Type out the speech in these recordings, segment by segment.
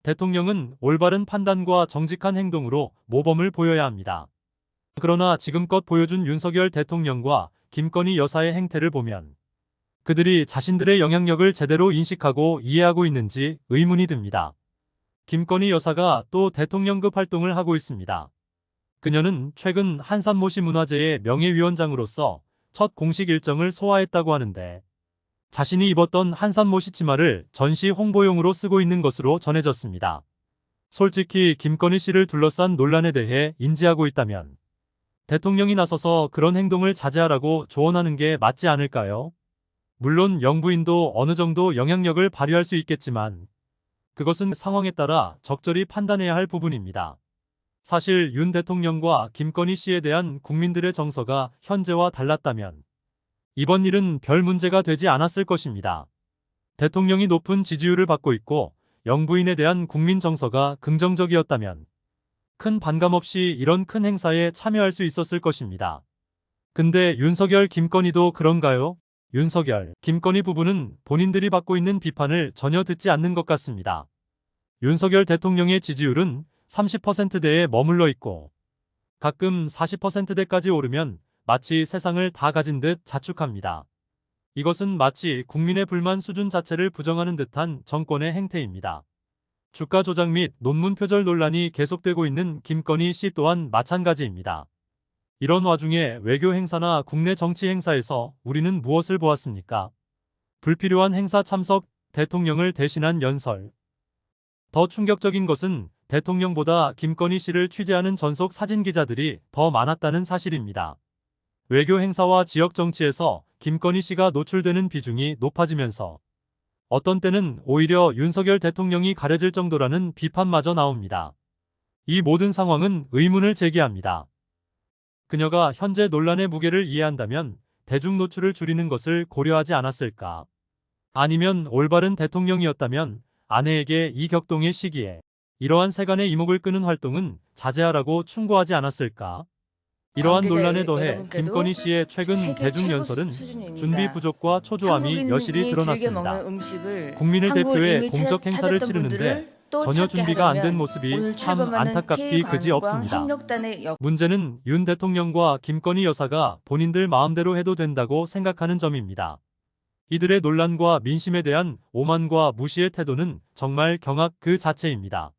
대통령은 올바른 판단과 정직한 행동으로 모범을 보여야 합니다. 그러나 지금껏 보여준 윤석열 대통령과 김건희 여사의 행태를 보면 그들이 자신들의 영향력을 제대로 인식하고 이해하고 있는지 의문이 듭니다. 김건희 여사가 또 대통령급 활동을 하고 있습니다. 그녀는 최근 한산모시 문화재의 명예위원장으로서 첫 공식 일정을 소화했다고 하는데 자신이 입었던 한산모시 치마를 전시 홍보용으로 쓰고 있는 것으로 전해졌습니다. 솔직히 김건희 씨를 둘러싼 논란에 대해 인지하고 있다면 대통령이 나서서 그런 행동을 자제하라고 조언하는 게 맞지 않을까요? 물론 영부인도 어느 정도 영향력을 발휘할 수 있겠지만 그것은 상황에 따라 적절히 판단해야 할 부분입니다. 사실 윤 대통령과 김건희 씨에 대한 국민들의 정서가 현재와 달랐다면 이번 일은 별 문제가 되지 않았을 것입니다. 대통령이 높은 지지율을 받고 있고 영부인에 대한 국민 정서가 긍정적이었다면 큰 반감 없이 이런 큰 행사에 참여할 수 있었을 것입니다. 근데 윤석열, 김건희도 그런가요? 윤석열, 김건희 부부는 본인들이 받고 있는 비판을 전혀 듣지 않는 것 같습니다. 윤석열 대통령의 지지율은 30%대에 머물러 있고 가끔 40%대까지 오르면 마치 세상을 다 가진 듯 자축합니다. 이것은 마치 국민의 불만 수준 자체를 부정하는 듯한 정권의 행태입니다. 주가 조작 및 논문 표절 논란이 계속되고 있는 김건희 씨 또한 마찬가지입니다. 이런 와중에 외교 행사나 국내 정치 행사에서 우리는 무엇을 보았습니까? 불필요한 행사 참석, 대통령을 대신한 연설. 더 충격적인 것은 대통령보다 김건희 씨를 취재하는 전속 사진 기자들이 더 많았다는 사실입니다. 외교 행사와 지역 정치에서 김건희 씨가 노출되는 비중이 높아지면서 어떤 때는 오히려 윤석열 대통령이 가려질 정도라는 비판마저 나옵니다. 이 모든 상황은 의문을 제기합니다. 그녀가 현재 논란의 무게를 이해한다면 대중 노출을 줄이는 것을 고려하지 않았을까? 아니면 올바른 대통령이었다면 아내에게 이 격동의 시기에 이러한 세간의 이목을 끄는 활동은 자제하라고 충고하지 않았을까? 이러한 관계자 논란에 더해 여러분께도 김건희 씨의 최근 세계 대중 최고 연설은 수준입니다. 준비 부족과 초조함이 여실히 한국인이 즐겨 드러났습니다. 먹는 음식을 국민을 대표해 한국을 공적 행사를 찾았던 치르는데 분들을 또 전혀 찾게 준비가 안 된 하려면 모습이 오늘 참 출범하는 안타깝기 그지 없습니다. K관광협력단의 문제는 윤 대통령과 김건희 여사가 본인들 마음대로 해도 된다고 생각하는 점입니다. 이들의 논란과 민심에 대한 오만과 무시의 태도는 정말 경악 그 자체입니다.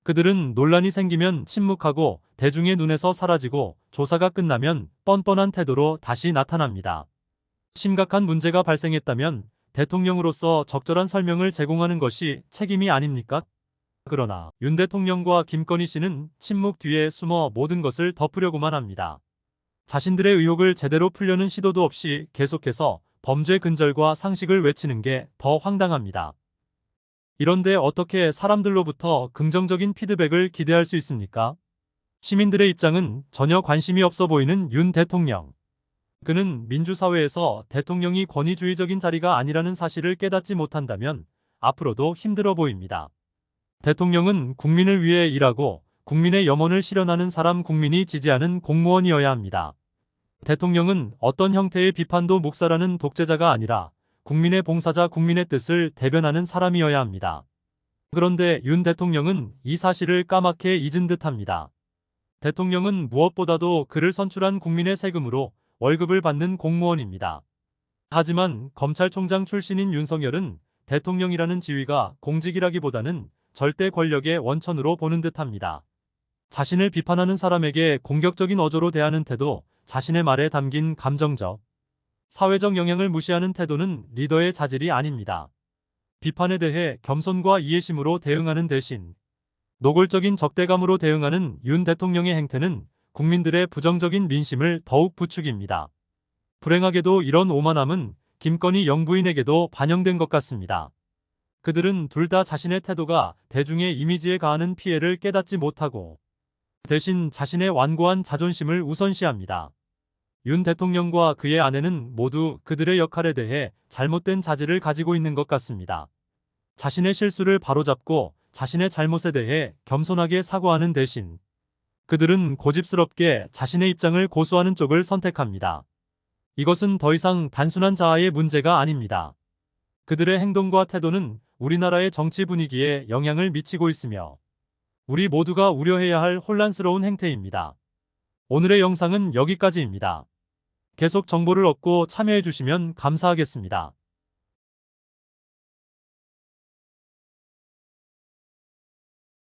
그들은 논란이 생기면 침묵하고 대중의 눈에서 사라지고 조사가 끝나면 뻔뻔한 태도로 다시 나타납니다. 심각한 문제가 발생했다면 대통령으로서 적절한 설명을 제공하는 것이 책임이 아닙니까? 그러나 윤 대통령과 김건희 씨는 침묵 뒤에 숨어 모든 것을 덮으려고만 합니다. 자신들의 의혹을 제대로 풀려는 시도도 없이 계속해서 범죄 근절과 상식을 외치는 게 더 황당합니다. 이런데 어떻게 사람들로부터 긍정적인 피드백을 기대할 수 있습니까? 시민들의 입장은 전혀 관심이 없어 보이는 윤 대통령. 그는 민주사회에서 대통령이 권위주의적인 자리가 아니라는 사실을 깨닫지 못한다면 앞으로도 힘들어 보입니다. 대통령은 국민을 위해 일하고 국민의 염원을 실현하는 사람, 국민이 지지하는 공무원이어야 합니다. 대통령은 어떤 형태의 비판도 묵살하는 독재자가 아니라 국민의 봉사자, 국민의 뜻을 대변하는 사람이어야 합니다. 그런데 윤 대통령은 이 사실을 까맣게 잊은 듯합니다. 대통령은 무엇보다도 그를 선출한 국민의 세금으로 월급을 받는 공무원입니다. 하지만 검찰총장 출신인 윤석열은 대통령이라는 지위가 공직이라기보다는 절대 권력의 원천으로 보는 듯합니다. 자신을 비판하는 사람에게 공격적인 어조로 대하는 태도, 자신의 말에 담긴 감정적, 사회적 영향을 무시하는 태도는 리더의 자질이 아닙니다. 비판에 대해 겸손과 이해심으로 대응하는 대신 노골적인 적대감으로 대응하는 윤 대통령의 행태는 국민들의 부정적인 민심을 더욱 부추깁니다. 불행하게도 이런 오만함은 김건희 영부인에게도 반영된 것 같습니다. 그들은 둘 다 자신의 태도가 대중의 이미지에 가하는 피해를 깨닫지 못하고 대신 자신의 완고한 자존심을 우선시합니다. 윤 대통령과 그의 아내는 모두 그들의 역할에 대해 잘못된 자질을 가지고 있는 것 같습니다. 자신의 실수를 바로잡고 자신의 잘못에 대해 겸손하게 사과하는 대신 그들은 고집스럽게 자신의 입장을 고수하는 쪽을 선택합니다. 이것은 더 이상 단순한 자아의 문제가 아닙니다. 그들의 행동과 태도는 우리나라의 정치 분위기에 영향을 미치고 있으며 우리 모두가 우려해야 할 혼란스러운 행태입니다. 오늘의 영상은 여기까지입니다. 계속 정보를 얻고 참여해 주시면 감사하겠습니다.